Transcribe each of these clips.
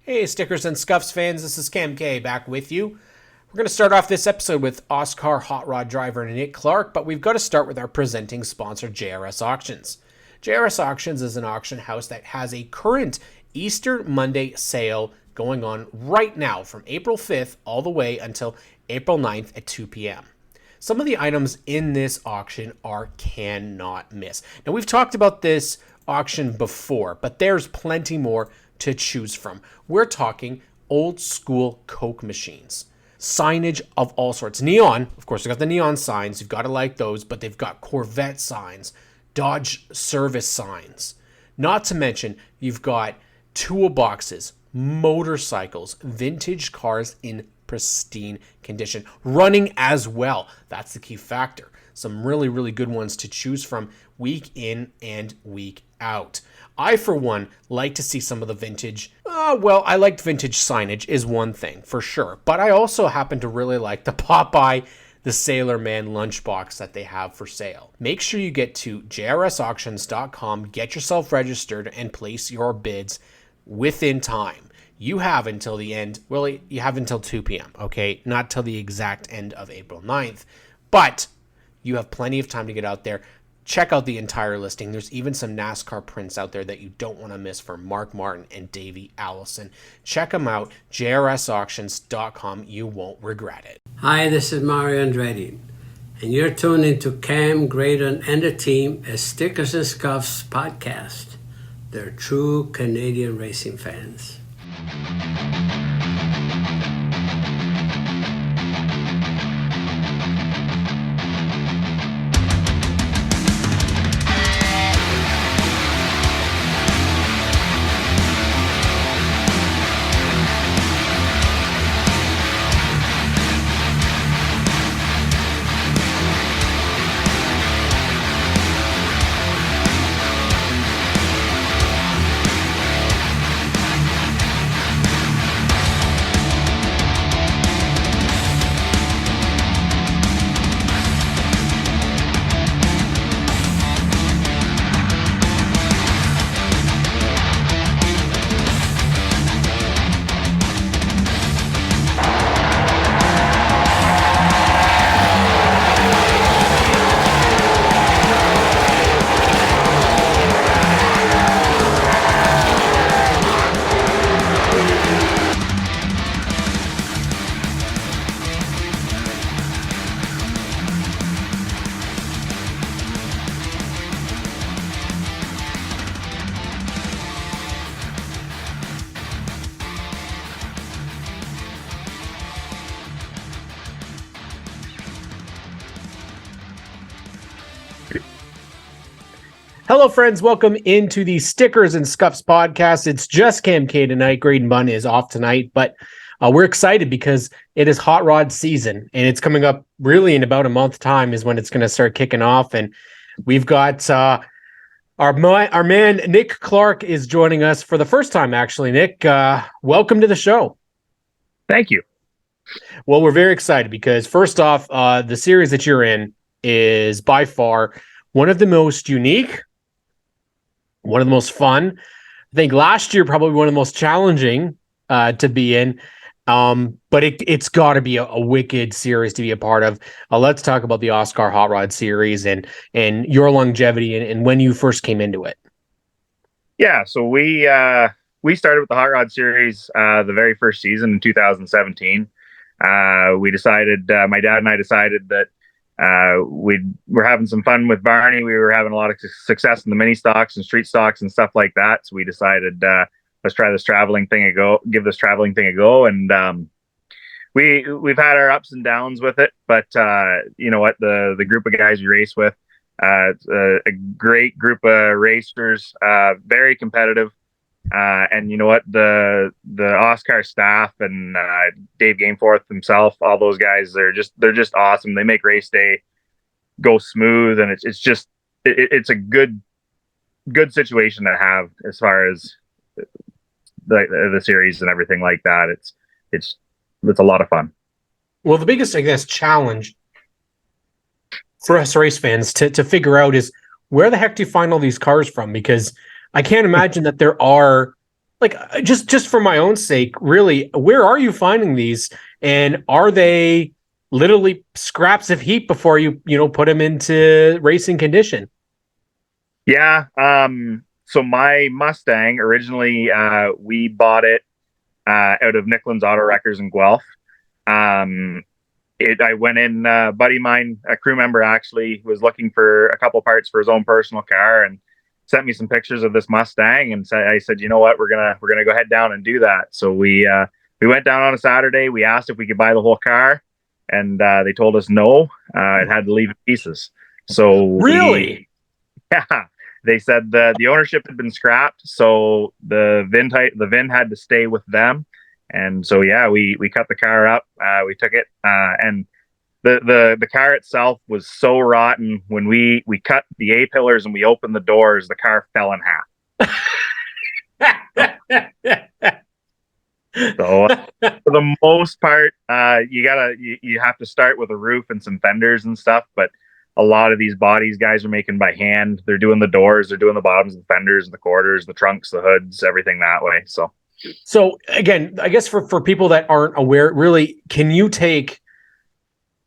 Hey, Stickers and Scuffs fans, this is Cam K back with you. We're going to start off this episode with OSCAAR Hot Rod driver Nick Clarke, but we've got to start with our presenting sponsor, JRS Auctions. JRS Auctions is an auction house that has a current Easter Monday sale going on right now from April 5th all the way until April 9th at 2 p.m. Some of the items in this auction are cannot miss. Now, we've talked about this auction before, but there's plenty more to choose from. We're talking old school Coke machines, signage of all sorts. Neon, of course, they've got the neon signs. You've got to like those, but they've got Corvette signs, Dodge service signs. Not to mention, you've got toolboxes, motorcycles, vintage cars in pristine condition, running as well. That's the key factor. Some really, really good ones to choose from week in and week out. I, for one, like to see some of the vintage. I liked vintage signage is one thing, for sure. But I also happen to really like the Popeye, the Sailor Man lunchbox that they have for sale. Make sure you get to jrsauctions.com, get yourself registered, and place your bids within time. You have until the end, you have until 2 p.m., okay? Not till the exact end of April 9th. But you have plenty of time to get out there. Check out the entire listing. There's even some NASCAR prints out there that you don't want to miss for Mark Martin and Davey Allison. Check them out, jrsauctions.com. You won't regret it. Hi, this is Mario Andretti, and you're tuned into Cam, Graydon, and the team as Stickers and Scuffs podcast. They're true Canadian racing fans. Hello, friends. Welcome into the Stickers and Scuffs podcast. It's just Cam K tonight. Graydon Bunn is off tonight, but we're excited because it is Hot Rod season, and it's coming up really in about a month's time is when it's going to start kicking off. And we've got our man Nick Clarke is joining us for the first time, actually. Nick, welcome to the show. Thank you. Well, we're very excited because first off, the series that you're in is by far one of the most unique, one of the most fun. I think last year probably one of the most challenging to be in. But it's got to be a wicked series to be a part of. Let's talk about the OSCAAR Hot Rod series and your longevity and when you first came into it. Yeah, so we started with the Hot Rod series the very first season in 2017. We decided, my dad and I decided that we're having some fun with Varney. We were having a lot of success in the mini stocks and street stocks and stuff like that. So we decided, let's try this traveling thing a go, give this traveling thing a go. And, we've had our ups and downs with it, but, you know what, the group of guys we race with, it's a great group of racers, very competitive. And you know what, the OSCAAR staff and Dave Gameforth himself, all those guys, they're just awesome. They make race day go smooth, and it's a good situation to have as far as the series and everything like that. It's a lot of fun. Well, the biggest, I guess, challenge for us race fans to figure out is where the heck do you find all these cars from? Because I can't imagine that there are like just for my own sake, really, where are you finding these, and are they literally scraps of heat before you put them into racing condition? Yeah. So my Mustang originally, we bought it out of Nicklin's Auto Wreckers in Guelph. I went in, a buddy of mine, a crew member actually, was looking for a couple parts for his own personal car and sent me some pictures of this Mustang, and I said, you know what, we're gonna go head down and do that. So we went down on a Saturday. We asked if we could buy the whole car, and they told us no. It had to leave in pieces. So Really? yeah, they said the ownership had been scrapped, so the VIN had to stay with them. And so yeah, we cut the car up. We took it, and the car itself was so rotten. When we cut the A pillars and we opened the doors, the car fell in half. So for the most part, you have to start with a roof and some fenders and stuff. But a lot of these bodies guys are making by hand. They're doing the doors, they're doing the bottoms, the fenders, the quarters, the trunks, the hoods, everything that way. So again, I guess for people that aren't aware, really, can you take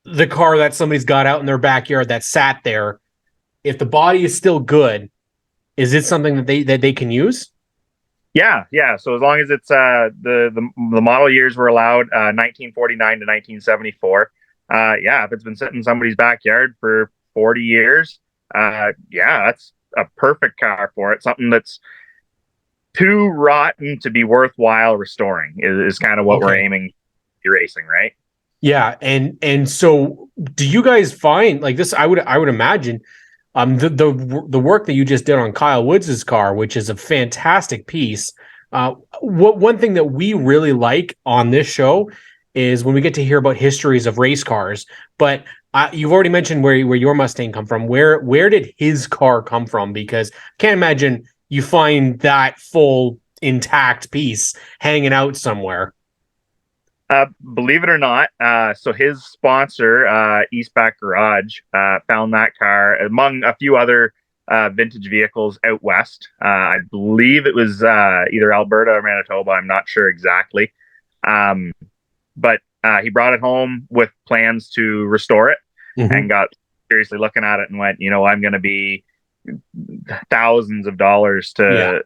the car that somebody's got out in their backyard that sat there, if the body is still good, is it something that they can use? Yeah. So as long as it's the model years were allowed, 1949 to 1974. If it's been sitting in somebody's backyard for 40 years, that's a perfect car for it. Something that's too rotten to be worthwhile restoring is kind of what we're aiming to racing, right? Yeah, and so do you guys find like this? I would imagine the work that you just did on Kyle Woods' car, which is a fantastic piece. One thing that we really like on this show is when we get to hear about histories of race cars. But you've already mentioned where your Mustang come from. Where did his car come from? Because I can't imagine you find that full intact piece hanging out somewhere. Believe it or not, so his sponsor, Eastback Garage, found that car among a few other vintage vehicles out west. I believe it was either Alberta or Manitoba. I'm not sure exactly. But he brought it home with plans to restore it, and got seriously looking at it and went, I'm going to be thousands of dollars to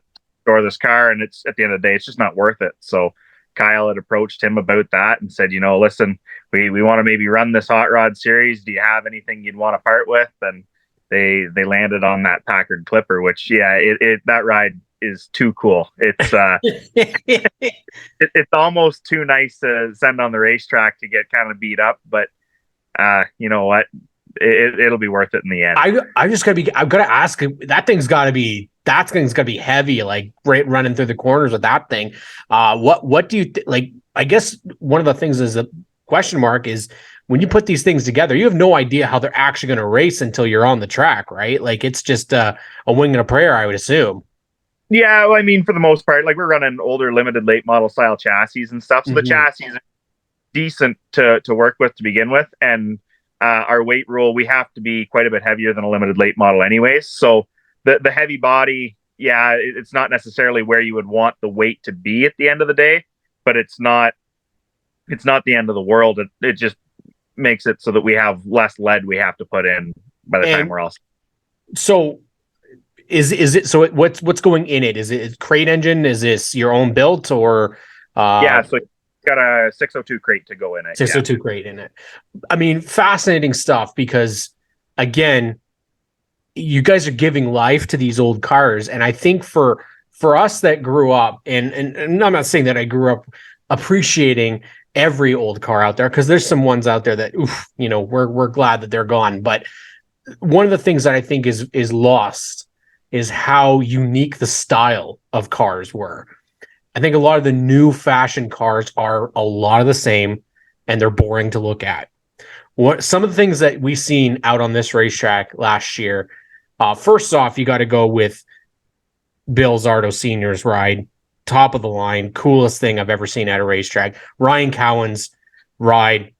restore this car. And it's at the end of the day, it's just not worth it. So Kyle had approached him about that and said, listen, we want to maybe run this Hot Rod series. Do you have anything you'd want to part with? And they landed on that Packard Clipper, which that ride is too cool. It's it's almost too nice to send on the racetrack to get kind of beat up, but you know what? It'll be worth it in the end. I've got to ask, that thing's got to be heavy, like running through the corners with that thing. What do you like? I guess one of the things is a question mark is when you put these things together, you have no idea how they're actually going to race until you're on the track, right? Like it's just a wing and a prayer, I would assume. Yeah, well, I mean, for the most part, like we're running older limited late model style chassis and stuff, so the chassis are decent to work with to begin with, and our weight rule, we have to be quite a bit heavier than a limited late model anyways. So the heavy body, it's not necessarily where you would want the weight to be at the end of the day, but it's not the end of the world. It just makes it so that we have less lead we have to put in by the time we're all. So is it, so what's going in it? Is it a crate engine? Is this your own built or? So it's got a 602 crate to go in it. 602 crate in it. I mean, fascinating stuff, because again, you guys are giving life to these old cars. And I think for us that grew up, and I'm not saying that I grew up appreciating every old car out there, because there's some ones out there that, we're glad that they're gone. But one of the things that I think is lost is how unique the style of cars were. I think a lot of the new fashion cars are a lot of the same, and they're boring to look at. Some of the things that we've seen out on this racetrack last year, first off, you got to go with Bill Zardo Sr.'s ride, top of the line, coolest thing I've ever seen at a racetrack. Ryan Cowan's ride,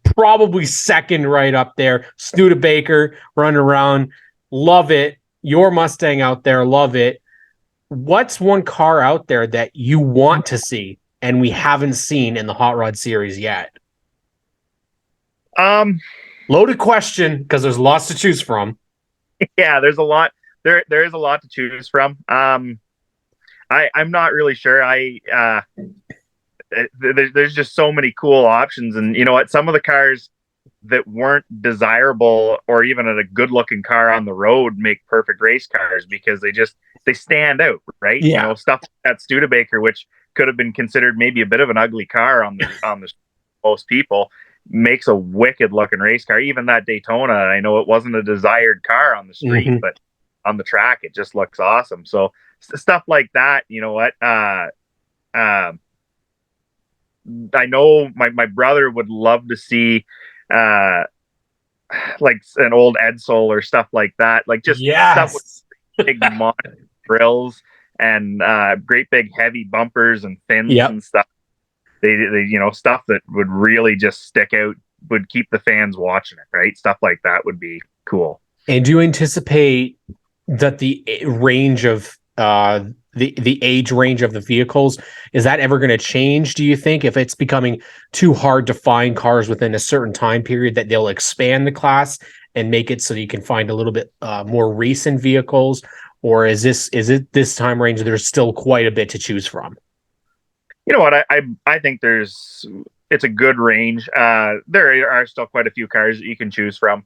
probably second right up there. Studebaker running around, love it. Your Mustang out there, love it. what's one car out there that you want to see and we haven't seen in the Hot Rod series yet? Loaded question, because there's lots to choose from. Yeah, there's a lot. There is a lot to choose from. I'm not really sure. There's just so many cool options, and you know what? Some of the cars that weren't desirable or even a good looking car on the road make perfect race cars because they stand out, right? Yeah. You know, stuff like that Studebaker, which could have been considered maybe a bit of an ugly car on the most people, makes a wicked looking race car. Even that Daytona, I know it wasn't a desired car on the street, but on the track it just looks awesome. So stuff like that, you know what? I know my brother would love to see like an old Edsel or stuff like that. Like just stuff with big modern grills and great big heavy bumpers and fins and stuff. They you know, stuff that would really just stick out, would keep the fans watching it, right? Stuff like that would be cool. And do you anticipate that the range of the age range of the vehicles, is that ever going to change, do you think? If it's becoming too hard to find cars within a certain time period, that they'll expand the class and make it so you can find a little bit more recent vehicles? Or is it this time range there's still quite a bit to choose from? You know what? I think it's a good range. There are still quite a few cars that you can choose from.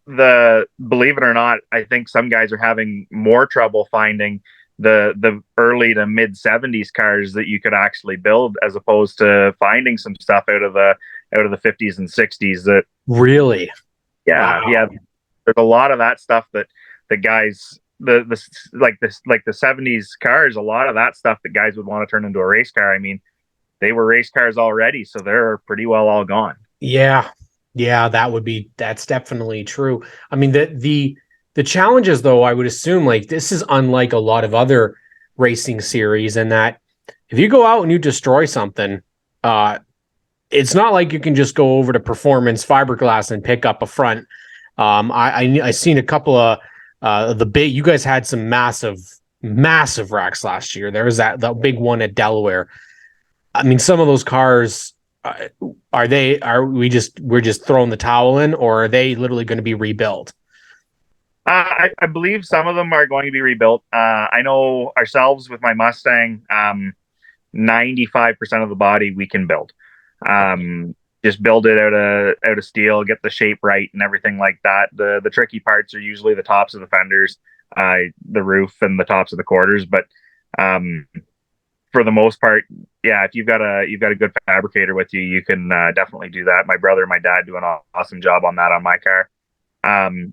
Believe it or not, I think some guys are having more trouble finding the early to mid 70s cars that you could actually build, as opposed to finding some stuff out of the 50s and 60s that really, yeah. There's a lot of that stuff that the guys, the 70s cars, a lot of that stuff that guys would want to turn into a race car. I mean, they were race cars already, so they're pretty well all gone. Yeah, that's definitely true. I mean, the challenges, though, I would assume, like, this is unlike a lot of other racing series, in that if you go out and you destroy something, it's not like you can just go over to Performance Fiberglass and pick up a front. I seen a couple of you guys had some massive wrecks last year. There was that big one at Delaware. I mean, some of those cars, we're just throwing the towel in, or are they literally going to be rebuilt? I believe some of them are going to be rebuilt. I know ourselves with my Mustang, 95% of the body we can build. Just build it out of steel, get the shape right and everything like that. The tricky parts are usually the tops of the fenders, the roof, and the tops of the quarters. But for the most part, yeah, if you've got a good fabricator with you, you can definitely do that. My brother and my dad do an awesome job on that on my car.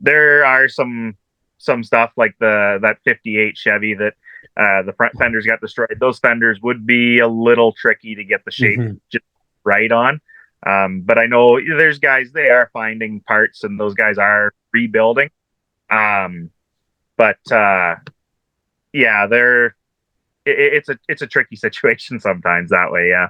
There are some stuff like that 58 Chevy that the front fenders got destroyed. Those fenders would be a little tricky to get the shape just right on. But I know there's guys, they are finding parts, and those guys are rebuilding. But yeah, it's a tricky situation sometimes that way. Yeah.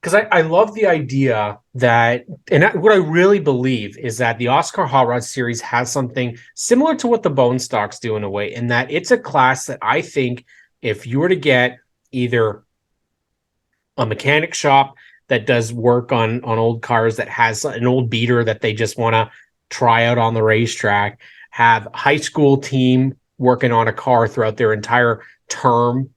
Because I love the idea that, and what I really believe is that the OSCAAR Hot Rod series has something similar to what the Bone Stocks do in a way, in that it's a class that I think if you were to get either a mechanic shop that does work on old cars, that has an old beater that they just want to try out on the racetrack, have a high school team working on a car throughout their entire term,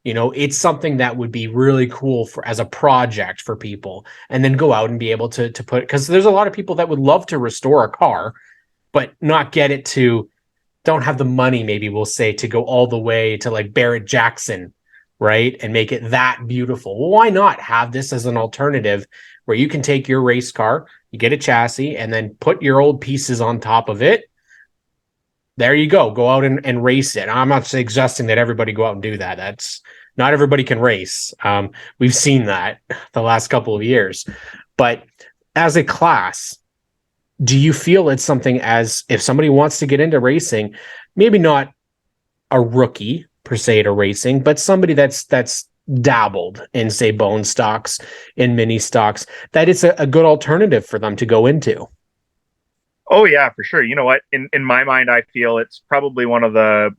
you know, it's something that would be really cool as a project for people, and then go out and be able to put, because there's a lot of people that would love to restore a car, but not get it to, don't have the money, maybe we'll say, to go all the way to like Barrett Jackson, right? And make it that beautiful. Well, why not have this as an alternative where you can take your race car, you get a chassis, and then put your old pieces on top of it. There you go. Go out and race it. I'm not suggesting that everybody go out and do that. That's not everybody can race. We've seen that the last couple of years. But as a class, do you feel it's something, as if somebody wants to get into racing, maybe not a rookie per se to racing, but somebody that's dabbled in, say, bone stocks, in mini stocks, that it's a good alternative for them to go into? Oh yeah, for sure. You know what? In my mind, I feel it's probably one of the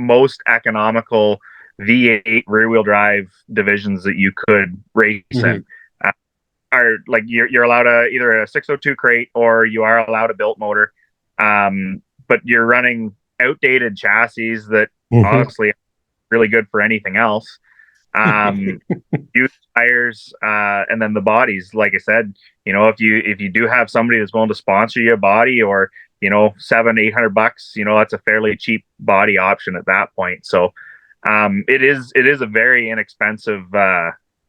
most economical V8 rear wheel drive divisions that you could race in. Are like you're allowed either a 602 crate or you are allowed a built motor. But you're running outdated chassis that honestly are really good for anything else. Used tires, and then the bodies. Like I said, if you do have somebody that's willing to sponsor you a body, or $700-800, that's a fairly cheap body option at that point. So it is a very inexpensive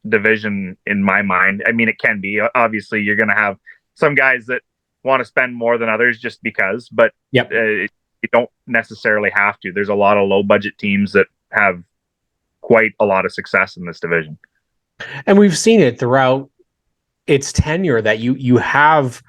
division in my mind. I mean, it can be. Obviously, you're going to have some guys that want to spend more than others just because, but you don't necessarily have to. There's a lot of low budget teams that have quite a lot of success in this division. And we've seen it throughout its tenure that you have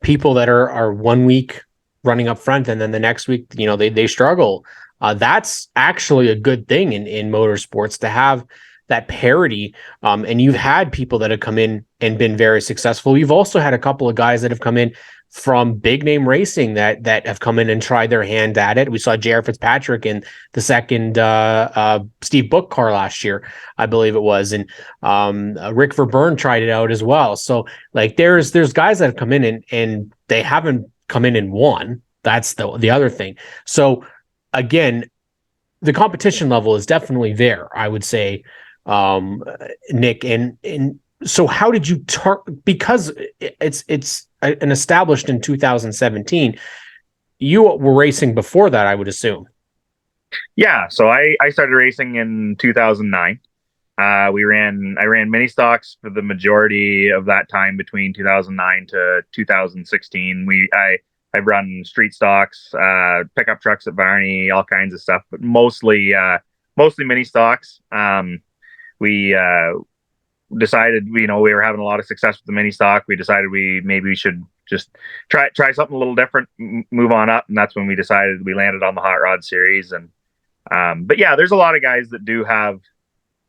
people that are 1 week running up front, and then the next week, they struggle. That's actually a good thing in motorsports, to have that parity. And you've had people that have come in and been very successful. You've also had a couple of guys that have come in from big name racing that have come in and tried their hand at it. We saw J.R. Fitzpatrick in the second Steve Book car last year, I believe it was, and Rick Verburn tried it out as well. So like there's guys that have come in and they haven't come in and won. That's the other thing. So again, the competition level is definitely there, I would say, Nick. And so how did you because it's an established in 2017, you were racing before that, I would assume. Yeah, so I started racing in 2009. I ran mini stocks for the majority of that time between 2009 to 2016. I've run street stocks, pickup trucks at Varney, all kinds of stuff, but mostly mini stocks. We decided, we were having a lot of success with the mini stock. We decided we should just try something a little different, move on up. And that's when we decided we landed on the Hot Rod series. And, but yeah, there's a lot of guys that do have,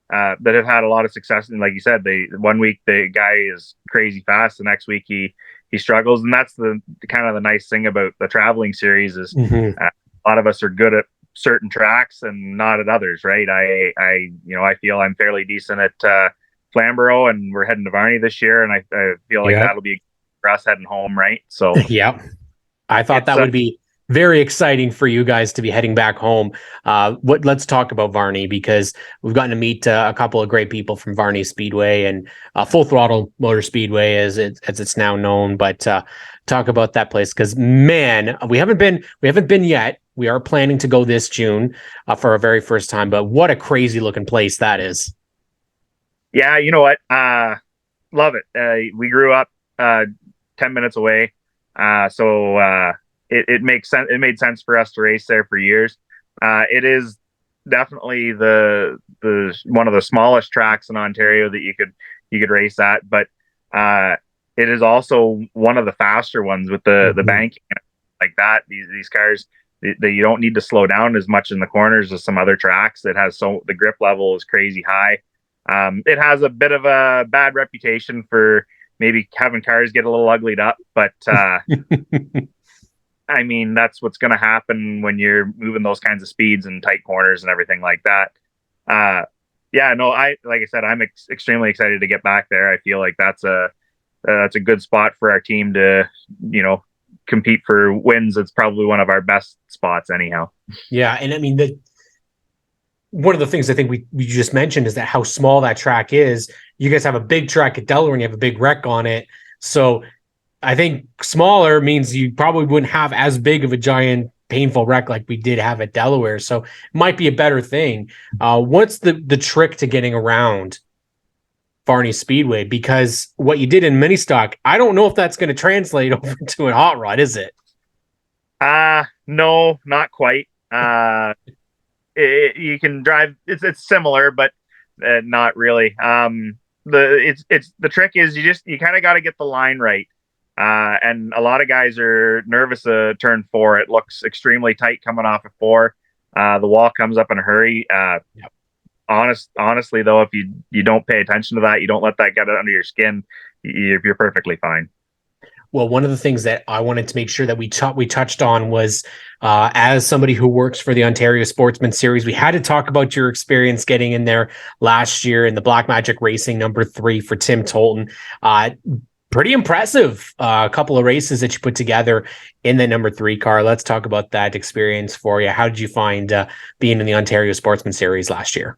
that have had a lot of success. And like you said, 1 week, the guy is crazy fast. The next week he struggles. And that's the kind of the nice thing about the traveling series is a lot of us are good at certain tracks and not at others. Right. I feel I'm fairly decent at, Flamborough, and we're heading to Varney this year, and I feel like that'll be for us heading home, right? So I thought that would be very exciting for you guys to be heading back home. Let's talk about Varney, because we've gotten to meet a couple of great people from Varney Speedway and Full Throttle Motor Speedway as it's now known. But talk about that place, because man, we haven't been yet. We are planning to go this June for our very first time, but what a crazy looking place that is. Yeah, you know what? Love it. We grew up 10 minutes away, so it makes sense. It made sense for us to race there for years. It is definitely the one of the smallest tracks in Ontario that you could race at, but it is also one of the faster ones with the banking like that. These cars, you don't need to slow down as much in the corners as some other tracks. It has the grip level is crazy high. It has a bit of a bad reputation for maybe having cars get a little uglied up, but I mean, that's what's going to happen when you're moving those kinds of speeds and tight corners and everything like that. Like I said, I'm extremely excited to get back there. I feel like that's a good spot for our team to, compete for wins. It's probably one of our best spots anyhow. Yeah. And I mean, one of the things I think we just mentioned is that how small that track is. You guys have a big track at Delaware and you have a big wreck on it. So I think smaller means you probably wouldn't have as big of a giant painful wreck like we did have at Delaware. So it might be a better thing. What's the trick to getting around Varney Speedway? Because what you did in mini stock, I don't know if that's going to translate over to a hot rod, is it? No, not quite. You can drive. It's similar, but not really. The trick is you kind of got to get the line right. And a lot of guys are nervous turn 4. It looks extremely tight coming off of 4. The wall comes up in a hurry. Honestly though, if you don't pay attention to that, you don't let that get under your skin, you're perfectly fine. Well, one of the things that I wanted to make sure that we touched on was, as somebody who works for the Ontario Sportsman Series, we had to talk about your experience getting in there last year in the Black Magic Racing #3 for Tim Tolton. Pretty impressive, couple of races that you put together in the #3 car. Let's talk about that experience for you. How did you find being in the Ontario Sportsman Series last year?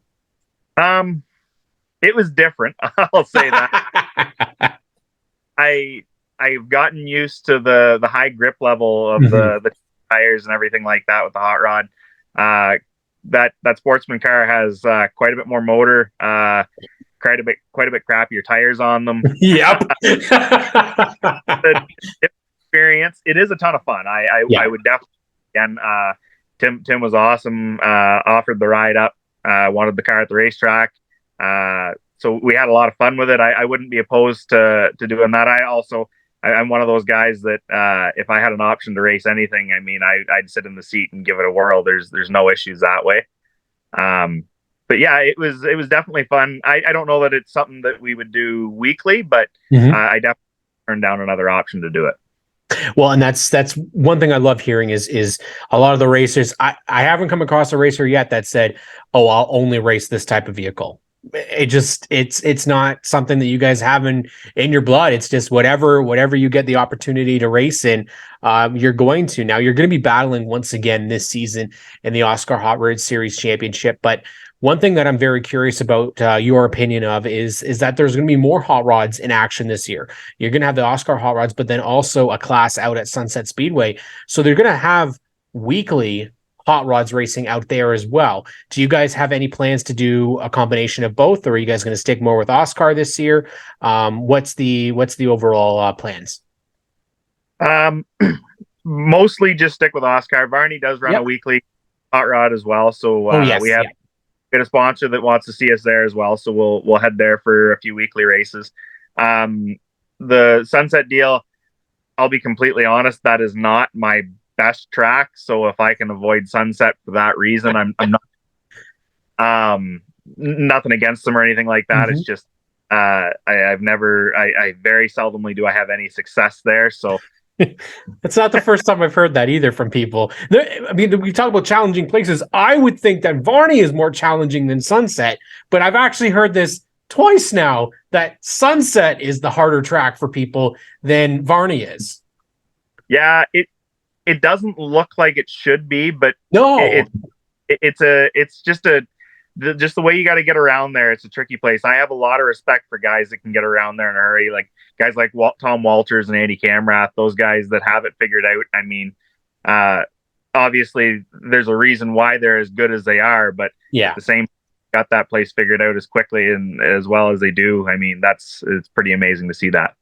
It was different. I'll say that. I've gotten used to the high grip level of the tires and everything like that with the hot rod. That sportsman car has quite a bit more motor, quite a bit crappier tires on them. Yep. The experience. It is a ton of fun. I would definitely, again, Tim was awesome. Offered the ride up. Wanted the car at the racetrack. So we had a lot of fun with it. I wouldn't be opposed to doing that. I'm one of those guys that if I had an option to race anything, I mean, I'd sit in the seat and give it a whirl. There's no issues that way. But yeah, it was definitely fun. I don't know that it's something that we would do weekly, but I definitely turned down another option to do it. Well, and that's one thing I love hearing is a lot of the racers. I haven't come across a racer yet that said, "Oh, I'll only race this type of vehicle." It's not something that you guys have in your blood. It's just whatever you get the opportunity to race in, you're going to. Now you're going to be battling once again this season in the OSCAAR Hot Rods Series Championship. But one thing that I'm very curious about your opinion of is that there's going to be more hot rods in action this year. You're going to have the OSCAAR Hot Rods, but then also a class out at Sunset Speedway. So they're going to have weekly hot rods racing out there as well. Do you guys have any plans to do a combination of both, or are you guys going to stick more with OSCAAR this year? What's the overall plans? Mostly just stick with OSCAAR. Varney does run a weekly hot rod as well, so we have a sponsor that wants to see us there as well, so we'll head there for a few weekly races. The Sunset deal, I'll be completely honest, that is not my best track, so if I can avoid Sunset for that reason, I'm not nothing against them or anything like that. It's just I very seldomly do I have any success there, so it's not the first time I've heard that either from people. I mean, we talk about challenging places. I would think that Varney is more challenging than Sunset, but I've actually heard this twice now that Sunset is the harder track for people than Varney is. Yeah, it doesn't look like it should be, but no, it's just the way you got to get around there. It's a tricky place. I have a lot of respect for guys that can get around there in a hurry, like guys like Tom Walters and Andy Camrath, those guys that have it figured out. I mean, obviously there's a reason why they're as good as they are, but at the same got that place figured out as quickly and as well as they do. I mean, it's pretty amazing to see that.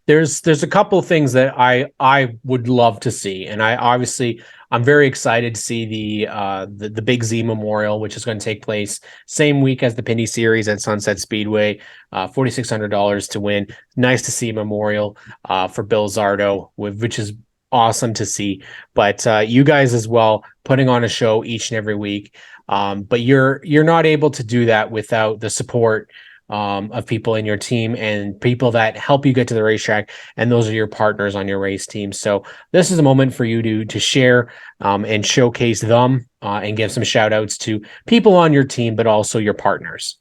There's a couple of things that I would love to see, and I'm very excited to see the Big Z Memorial, which is going to take place same week as the Pinty Series at Sunset Speedway. $4,600 to win. Nice to see a memorial for Bill Zardo, which is awesome to see. But you guys as well putting on a show each and every week. But you're not able to do that without the support of people in your team and people that help you get to the racetrack, and those are your partners on your race team. So this is a moment for you to share and showcase them and give some shout outs to people on your team, but also your partners.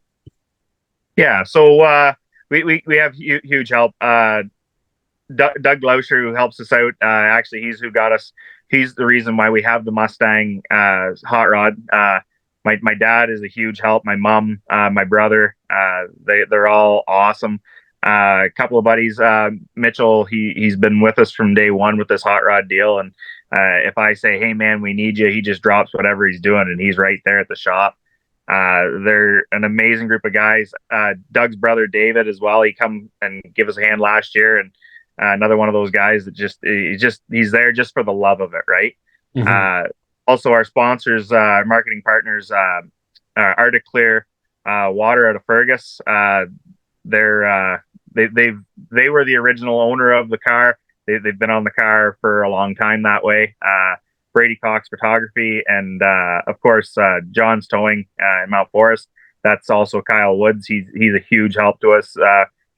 Yeah, so we have huge help. Doug Glauscher, who helps us out, actually he's the reason why we have the Mustang hot rod. My dad is a huge help. My mom, my brother, they're all awesome. A couple of buddies, Mitchell, he's been with us from day one with this hot rod deal. And if I say, hey man, we need you, he just drops whatever he's doing and he's right there at the shop. They're an amazing group of guys. Doug's brother, David, as well. He come and give us a hand last year. And another one of those guys that he's there just for the love of it. Right. Also, our sponsors, marketing partners, Arctic Clear, Water out of Fergus. They were the original owner of the car. They've been on the car for a long time that way. Brady Cox Photography, and of course John's Towing in Mount Forest. That's also Kyle Woods. He's a huge help to us.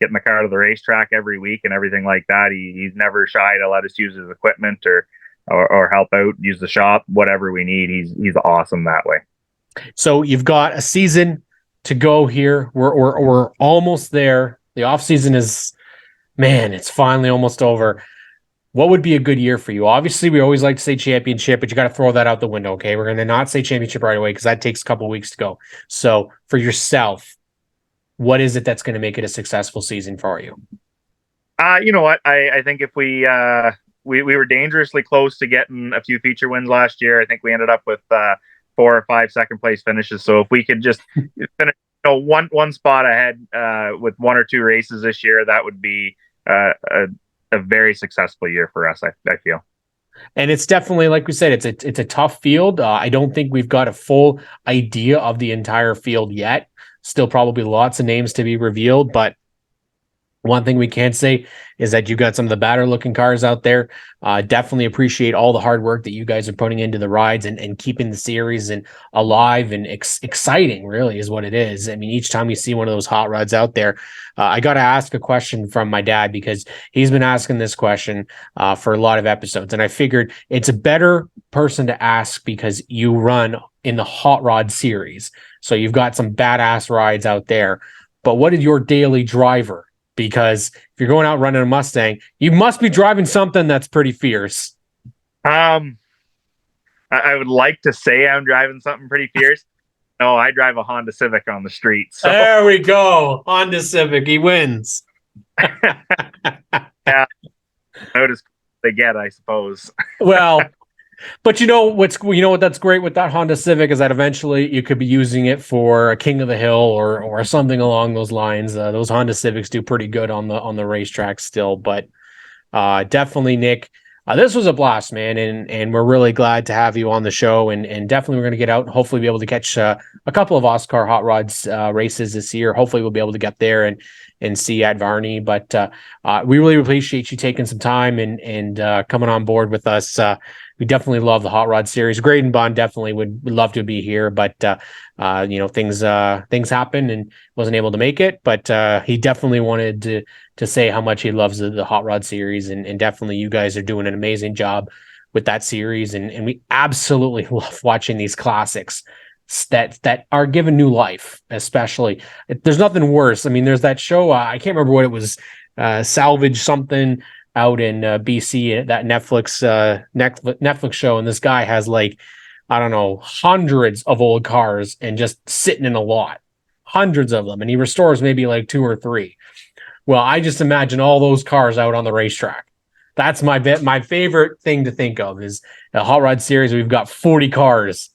get in the car to the racetrack every week and everything like that. He's never shy to let us use his equipment or help out, use the shop, whatever we need. He's awesome that way. So you've got a season to go here. We're almost there. The off season is, man, it's finally almost over. What would be a good year for you? Obviously, we always like to say championship, but you got to throw that out the window. Okay, we're going to not say championship right away because that takes a couple of weeks to go. So for yourself, what is it that's going to make it a successful season for you? You know what? I think if we were dangerously close to getting a few feature wins last year. I think we ended up with 4 or 5 second place finishes. So if we could just finish, one spot ahead with 1 or 2 races this year, that would be a very successful year for us. I feel. And it's definitely, like we said, it's a tough field. I don't think we've got a full idea of the entire field yet. Still probably lots of names to be revealed, but one thing we can say is that you got some of the better looking cars out there. Definitely appreciate all the hard work that you guys are putting into the rides and keeping the series and alive and exciting, really, is what it is. I mean, each time we see one of those hot rods out there, I got to ask a question from my dad because he's been asking this question for a lot of episodes. And I figured it's a better person to ask because you run in the hot rod series. So you've got some badass rides out there. But what did your daily driver? Because if you're going out running a Mustang, you must be driving something that's pretty fierce. I would like to say I'm driving something pretty fierce. No, I drive a Honda Civic on the street. So. There we go. Honda Civic. He wins. Yeah. Notice they get, I suppose. Well, but you know what that's great with that Honda Civic is that eventually you could be using it for a King of the Hill or something along those lines. Those Honda Civics do pretty good on the racetrack still, but definitely, Nick, this was a blast, man, and we're really glad to have you on the show, and definitely we're going to get out and hopefully be able to catch a couple of OSCAAR Hot Rods races this year. Hopefully we'll be able to get there and see at Varney, but we really appreciate you taking some time and coming on board with us. We definitely love the Hot Rod series. Graydon Bond definitely would love to be here, but things happen and wasn't able to make it. But he definitely wanted to say how much he loves the Hot Rod series, and definitely you guys are doing an amazing job with that series, and we absolutely love watching these classics that are given new life. Especially, there's nothing worse. I mean, there's that show. I can't remember what it was. Salvage something out in BC, that Netflix show, and this guy has like, I don't know, hundreds of old cars and just sitting in a lot, hundreds of them, and he restores maybe like 2 or 3. Well, I just imagine all those cars out on the racetrack. That's my favorite thing to think of is the Hot Rod series. We've got 40 cars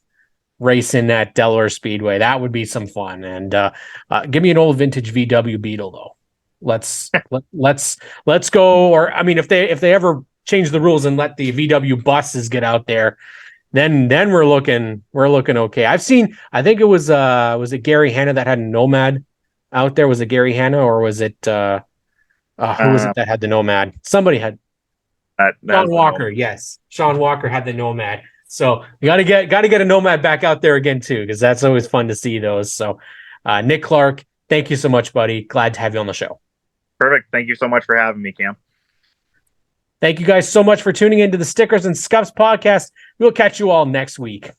racing at Delaware Speedway. That would be some fun. And give me an old vintage VW Beetle though. Let's go. Or I mean, if they ever change the rules and let the VW buses get out there, then we're looking okay. I think it was it Gary Hanna that had a Nomad out there? Was it Gary Hanna or was it who was it that had the Nomad? Somebody had Sean Walker. Yes, Sean Walker had the Nomad. So we gotta get a Nomad back out there again too, because that's always fun to see those. So Nick Clarke, thank you so much, buddy. Glad to have you on the show. Perfect. Thank you so much for having me, Cam. Thank you guys so much for tuning into the Stickers and Scuffs podcast. We'll catch you all next week.